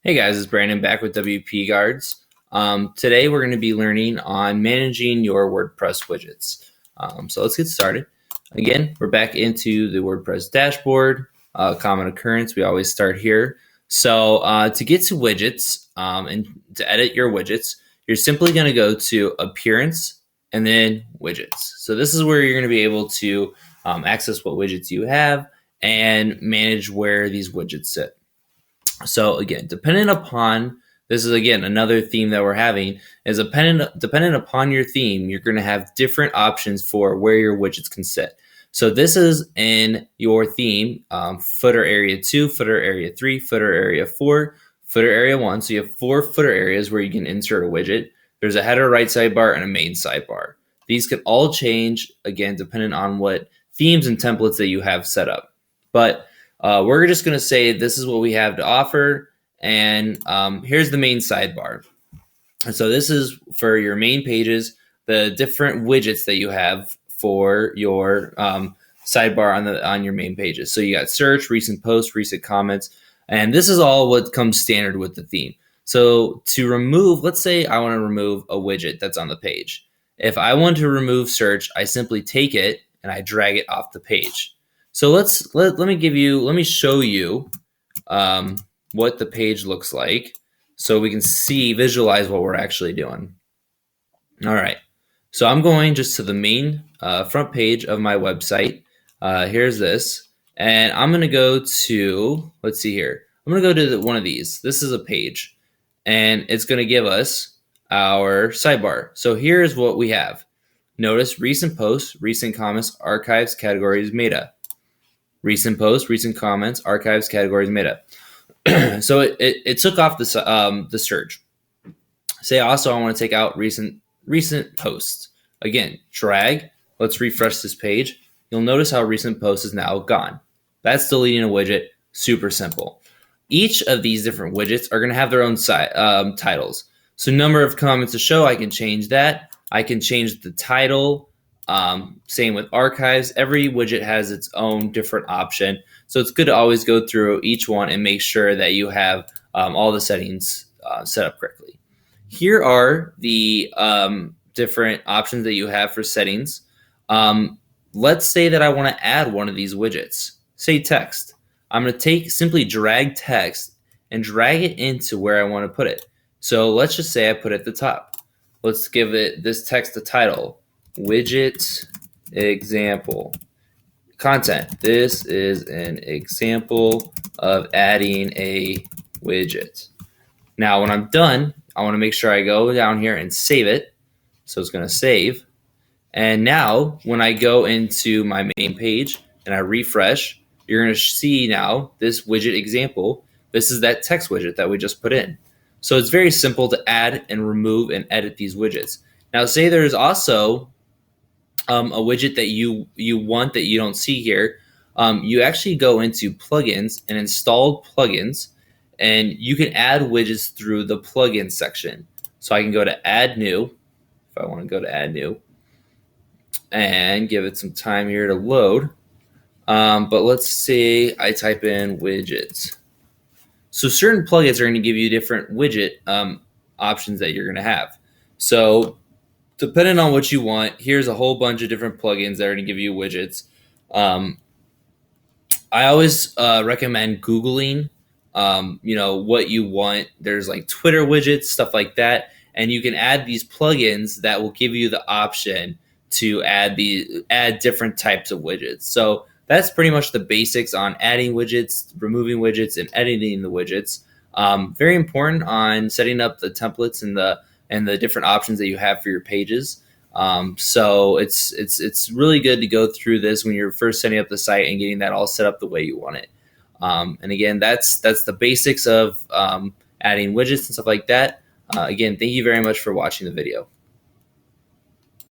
Hey guys, it's Brandon back with WP Guards. Today we're going to be learning on managing your WordPress widgets. So let's get started. Again, we're back into the WordPress dashboard. Common occurrence, we always start here. So to get to widgets and to edit your widgets, you're simply going to go to Appearance and then Widgets. So this is where you're going to be able to access what widgets you have and manage where these widgets sit. So again, dependent upon, this is again another theme that we're having, is dependent upon your theme, you're going to have different options for where your widgets can sit. So this is in your theme, footer area 2, footer area 3, footer area 4, footer area 1. So you have 4 footer areas where you can insert a widget. There's a header right sidebar and a main sidebar. These can all change, again, depending on what themes and templates that you have set up. But we're just going to say this is what we have to offer, and here's the main sidebar. And so this is for your main pages, the different widgets that you have for your sidebar on your main pages. So you got search, recent posts, recent comments, and this is all what comes standard with the theme. So to remove, let's say I want to remove a widget that's on the page. If I want to remove search, I simply take it and I drag it off the page. So let me show you what the page looks like so we can visualize what we're actually doing. All right, so I'm going just to the main front page of my website. Here's this, and I'm gonna go to, let's see here, I'm gonna go to one of these. This is a page, and it's gonna give us our sidebar. So here's what we have. Notice recent posts, recent comments, archives, categories, meta. Recent posts, recent comments, archives, categories, meta. So it took off the search. Say also I want to take out recent posts. Again, drag. Let's refresh this page. You'll notice how recent post is now gone. That's deleting a widget. Super simple. Each of these different widgets are going to have their own titles. So number of comments to show, I can change that. I can change the title. Same with archives. Every widget has its own different option. So it's good to always go through each one and make sure that you have all the settings set up correctly. Here are the different options that you have for settings. Let's say that I want to add one of these widgets, say text. I'm going to simply drag text and drag it into where I want to put it. So let's just say I put it at the top. Let's give this text a title. Widget example. Content. This is an example of adding a widget. Now, when I'm done, I want to make sure I go down here and save it. So it's going to save. And now, when I go into my main page and I refresh, you're going to see now this widget example. This is that text widget that we just put in. So it's very simple to add and remove and edit these widgets. Now, say there's also a widget that you want that you don't see here. You actually go into plugins and installed plugins, and you can add widgets through the plugin section. So I can go to add new, if I want to go to add new, and give it some time here to load. But let's say I type in widgets. So certain plugins are going to give you different widget options that you're going to have. So depending on what you want, here's a whole bunch of different plugins that are going to give you widgets. I always recommend Googling, what you want. There's like Twitter widgets, stuff like that. And you can add these plugins that will give you the option to add different types of widgets. So that's pretty much the basics on adding widgets, removing widgets, and editing the widgets. Very important on setting up the templates and the different options that you have for your pages. So it's really good to go through this when you're first setting up the site and getting that all set up the way you want it. And again, that's the basics of adding widgets and stuff like that. Again, thank you very much for watching the video.